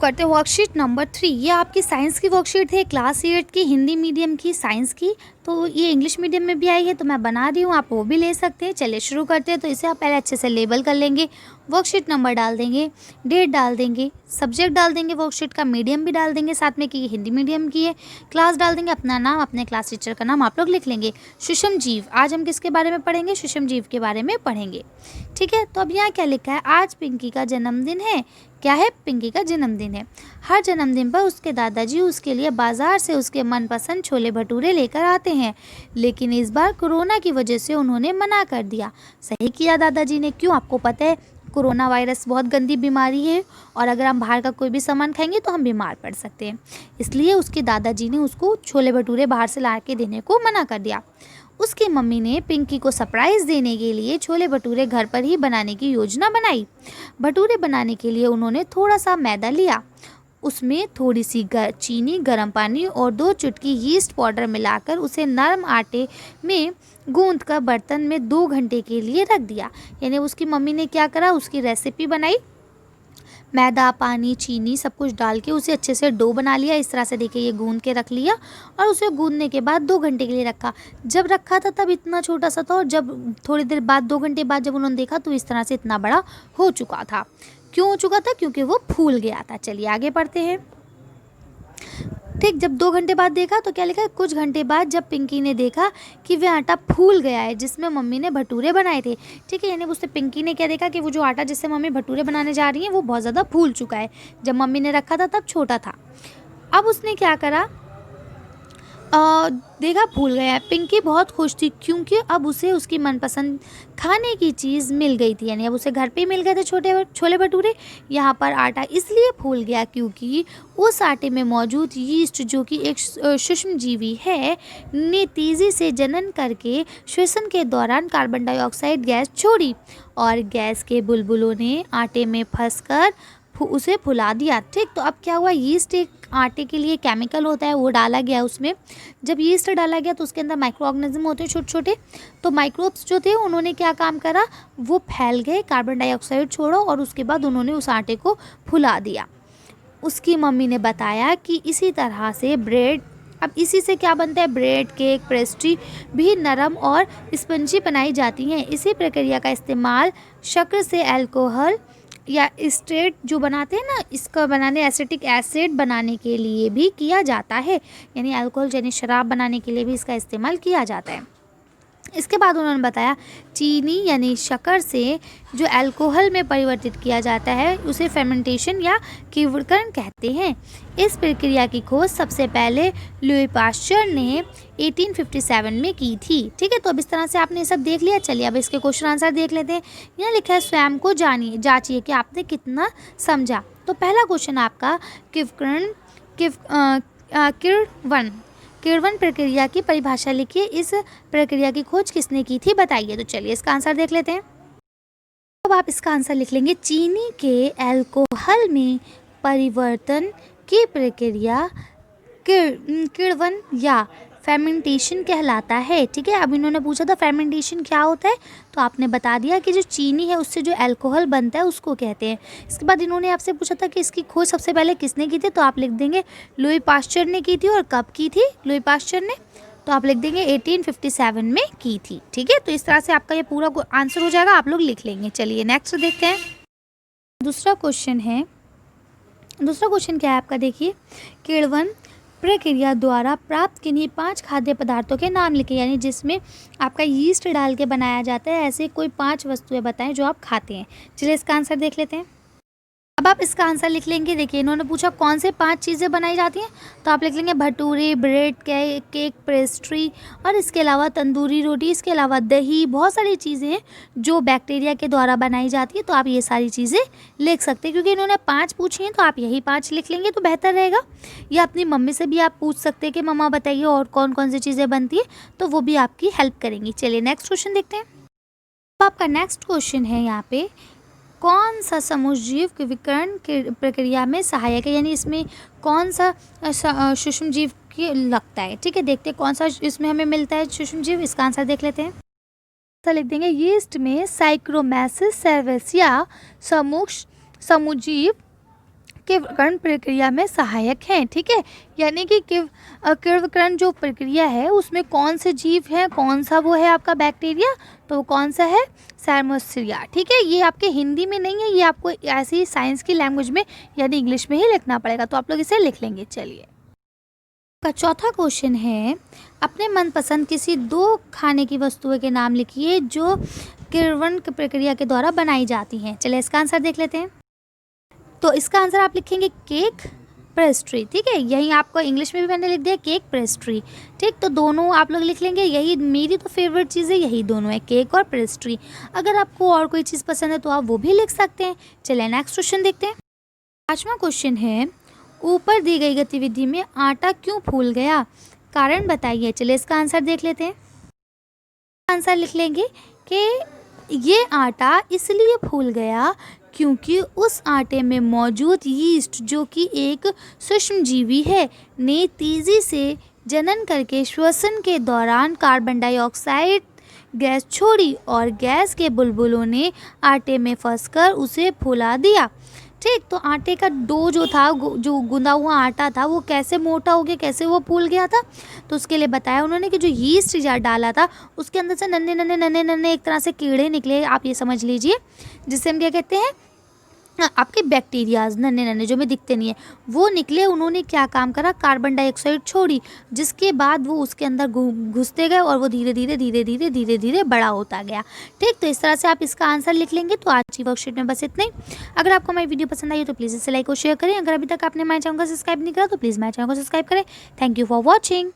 करते हैं worksheet number 3। ये आपकी साइंस की वर्कशीट है, क्लास 8 की, हिंदी मीडियम की साइंस की। तो ये इंग्लिश मीडियम में भी आई है, तो मैं बना रही हूँ, आप वो भी ले सकते हैं। चलिए शुरू करते हैं। तो इसे आप पहले अच्छे से लेबल कर लेंगे, वर्कशीट नंबर डाल देंगे, डेट डाल देंगे, सब्जेक्ट डाल देंगे, वर्कशीट का मीडियम भी डाल देंगे साथ में कि ये हिंदी मीडियम की है, क्लास डाल देंगे, अपना नाम, अपने क्लास टीचर का नाम आप लोग लिख लेंगे। सुषम जीव, आज हम किसके बारे में पढ़ेंगे? सुषम जीव के बारे में पढ़ेंगे। ठीक है, तो अब यहाँ क्या लिखा है? आज पिंकी का जन्मदिन है। क्या है? पिंकी का जन्मदिन है। हर जन्मदिन पर उसके दादाजी उसके लिए बाजार से उसके मनपसंद छोले भटूरे लेकर आते हैं, लेकिन इस बार कोरोना की वजह से उन्होंने मना कर दिया। सही किया दादाजी ने। क्यों? आपको पता है कोरोना वायरस बहुत गंदी बीमारी है और अगर हम बाहर का कोई भी सामान खाएंगे तो हम बीमार पड़ सकते हैं, इसलिए उसके दादाजी ने उसको छोले भटूरे बाहर से ला के देने को मना कर दिया। उसकी मम्मी ने पिंकी को सरप्राइज़ देने के लिए छोले भटूरे घर पर ही बनाने की योजना बनाई। भटूरे बनाने के लिए उन्होंने थोड़ा सा मैदा लिया, उसमें थोड़ी सी चीनी, गर्म पानी और 2 चुटकी यीस्ट पाउडर मिलाकर उसे नरम आटे में गूंद कर बर्तन में 2 घंटे के लिए रख दिया। यानी उसकी मम्मी ने क्या करा? उसकी रेसिपी बनाई, मैदा, पानी, चीनी सब कुछ डाल के उसे अच्छे से डो बना लिया। इस तरह से देखिए ये गूंद के रख लिया और उसे गूंदने के बाद 2 घंटे के लिए रखा। जब रखा था तब इतना छोटा सा था और जब थोड़ी देर बाद 2 घंटे बाद जब उन्होंने देखा तो इस तरह से इतना बड़ा हो चुका था। क्यों हो चुका था? क्योंकि वो फूल गया था। चलिए आगे पढ़ते हैं। ठीक, जब 2 घंटे बाद देखा तो क्या लिखा है? कुछ घंटे बाद जब पिंकी ने देखा कि वह आटा फूल गया है जिसमें मम्मी ने भटूरे बनाए थे। ठीक है, यानी उससे पिंकी ने क्या देखा कि वो जो आटा जिससे मम्मी भटूरे बनाने जा रही हैं वो बहुत ज़्यादा फूल चुका है। जब मम्मी ने रखा था तब छोटा था। अब उसने क्या करा? देखा फूल गया है। पिंकी बहुत खुश थी क्योंकि अब उसे उसकी मनपसंद खाने की चीज़ मिल गई थी, यानी अब उसे घर पे ही मिल गए थे छोले भटूरे। यहाँ पर आटा इसलिए फूल गया क्योंकि उस आटे में मौजूद यीस्ट, जो कि एक सूक्ष्मजीवी है, ने तेज़ी से जनन करके श्वसन के दौरान कार्बन डाइऑक्साइड गैस छोड़ी और गैस के बुलबुलों ने आटे में फंसकर उसे फुला दिया। ठीक, तो अब क्या हुआ? यीस्ट एक आटे के लिए केमिकल होता है, वो डाला गया उसमें। जब यीस्ट डाला गया तो उसके अंदर माइक्रो ऑर्गेनिज्म होते हैं छोटे छोटे, तो माइक्रोब्स जो थे उन्होंने क्या काम करा? वो फैल गए, कार्बन डाइऑक्साइड छोड़ो और उसके बाद उन्होंने उस आटे को फुला दिया। उसकी मम्मी ने बताया कि इसी तरह से ब्रेड, अब इसी से क्या बनता है? ब्रेड, केक, पेस्ट्री भी नरम और स्पंजी बनाई जाती हैं। इसी प्रक्रिया का इस्तेमाल शक्कर से अल्कोहल या एस्टेट जो बनाते हैं ना, इसका बनाने एसिटिक एसिड बनाने के लिए भी किया जाता है, यानी अल्कोहल यानी शराब बनाने के लिए भी इसका इस्तेमाल किया जाता है। इसके बाद उन्होंने बताया चीनी यानी शक्कर से जो अल्कोहल में परिवर्तित किया जाता है उसे फेर्मेंटेशन या किण्वकरण कहते हैं। इस प्रक्रिया की खोज सबसे पहले लुई पाश्चर ने 1857 में की थी। ठीक है, तो अब इस तरह से आपने सब देख लिया। चलिए अब इसके क्वेश्चन आंसर देख लेते हैं। यहाँ लिखा है स्वयं को जानिए, जांचिए कि आपने कितना समझा। तो पहला क्वेश्चन आपका किण्वन प्रक्रिया की परिभाषा लिखिए। इस प्रक्रिया की खोज किसने की थी बताइए। तो चलिए इसका आंसर देख लेते हैं। अब आप इसका आंसर लिख लेंगे, चीनी के अल्कोहल में परिवर्तन की प्रक्रिया किण्वन या फेर्मेंटेशन कहलाता है। ठीक है, अब इन्होंने पूछा था फेर्मेंटेशन क्या होता है, तो आपने बता दिया कि जो चीनी है उससे जो अल्कोहल बनता है उसको कहते हैं। इसके बाद इन्होंने आपसे पूछा था कि इसकी खोज सबसे पहले किसने की थी, तो आप लिख देंगे लुई पाश्चर ने की थी। और कब की थी लुई पाश्चर ने? तो आप लिख देंगे 1857 में की थी। ठीक है, तो इस तरह से आपका ये पूरा आंसर हो जाएगा, आप लोग लिख लेंगे। चलिए नेक्स्ट देखते हैं। दूसरा क्वेश्चन क्या है आपका? देखिए, किण्वन प्रक्रिया द्वारा प्राप्त किन्हीं 5 खाद्य पदार्थों के नाम लिखें, यानी जिसमें आपका यीस्ट डाल के बनाया जाता है, ऐसे कोई 5 वस्तुएं बताएं जो आप खाते हैं। चलिए इसका आंसर देख लेते हैं। अब आप इसका आंसर लिख लेंगे। देखिए इन्होंने पूछा कौन से 5 चीज़ें बनाई जाती हैं, तो आप लिख लेंगे भटूरे, ब्रेड, केक, पेस्ट्री और इसके अलावा तंदूरी रोटी, इसके अलावा दही, बहुत सारी चीज़ें हैं जो बैक्टीरिया के द्वारा बनाई जाती है। तो आप ये सारी चीज़ें लिख सकते हैं। क्योंकि इन्होंने 5 पूछी हैं तो आप यही 5 लिख लेंगे तो बेहतर रहेगा। या अपनी मम्मी से भी आप पूछ सकते हैं कि मम्मा बताइए और कौन कौन सी चीज़ें बनती है, तो वो भी आपकी हेल्प करेंगी। चलिए नेक्स्ट क्वेश्चन देखते हैं। अब आपका नेक्स्ट क्वेश्चन है यहाँ पे, कौन सा समूहजीव विकिरण की प्रक्रिया में सहायक है, यानी इसमें कौन सा सूक्ष्मजीव की लगता है। ठीक है, देखते हैं कौन सा इसमें हमें मिलता है सूक्ष्मजीव। इसका आंसर देख लेते हैं। तो लिख देंगे यीस्ट में साइक्रोमैसिस सर्वेसिया समूहजीव किण्वकरण प्रक्रिया में सहायक हैं। ठीक है, यानी कि किण्वकरण जो प्रक्रिया है उसमें कौन से जीव हैं, कौन सा वो है आपका बैक्टीरिया, तो कौन सा है, सेर्मोस्टिया। ठीक है, ये आपके हिंदी में नहीं है, ये आपको ऐसे ही साइंस की लैंग्वेज में यानी इंग्लिश में ही लिखना पड़ेगा, तो आप लोग इसे लिख लेंगे। चलिए, का चौथा क्वेश्चन है, अपने मनपसंद किसी 2 खाने की वस्तुओं के नाम लिखिए जो किण्वन प्रक्रिया के द्वारा बनाई जाती हैं। चलिए इसका आंसर देख लेते हैं। तो इसका आंसर आप लिखेंगे केक, पेस्ट्री। ठीक है, यही आपको इंग्लिश में भी मैंने लिख दिया केक, पेस्ट्री। ठीक, तो दोनों आप लोग लिख लेंगे। यही मेरी तो फेवरेट चीज़ है, यही दोनों है, केक और पेस्ट्री। अगर आपको और कोई चीज़ पसंद है तो आप वो भी लिख सकते हैं। चलिए नेक्स्ट क्वेश्चन देखते हैं। 5वां क्वेश्चन है, ऊपर दी गई गतिविधि में आटा क्यों फूल गया, कारण बताइए। चलिए इसका आंसर देख लेते हैं। आंसर लिख लेंगे कि ये आटा इसलिए फूल गया क्योंकि उस आटे में मौजूद यीस्ट, जो कि एक सूक्ष्मजीवी है, ने तेज़ी से जनन करके श्वसन के दौरान कार्बन डाइऑक्साइड गैस छोड़ी और गैस के बुलबुलों ने आटे में फंसकर उसे फुला दिया। ठीक, तो आटे का डो जो था, जो गूंदा हुआ आटा था, वो कैसे मोटा हो गया, कैसे वो फूल गया था, तो उसके लिए बताया उन्होंने कि जो यीस्ट जार डाला था उसके अंदर से नन्हे नन्हे नन्हे नन्हे एक तरह से कीड़े निकले, आप ये समझ लीजिए, जिससे हम क्या कहते हैं, आपके बैक्टीरियाज नन्हे नन्हे जो हमें दिखते नहीं है वो निकले। उन्होंने क्या काम करा, कार्बन डाइऑक्साइड छोड़ी, जिसके बाद वो उसके अंदर घुसते गए और वो धीरे धीरे धीरे धीरे धीरे धीरे बड़ा होता गया। ठीक, तो इस तरह से आप इसका आंसर लिख लेंगे। तो आज की वर्कशीट में बस इतना ही। अगर आपको हमारी वीडियो पसंद आई हो तो प्लीज़ इसे लाइक और शेयर करें। अगर अभी तक आपने हमारे चैनल को सब्सक्राइब नहीं करा तो प्लीज़ हमारे चैनल को सब्सक्राइब करें। Thank you for watching.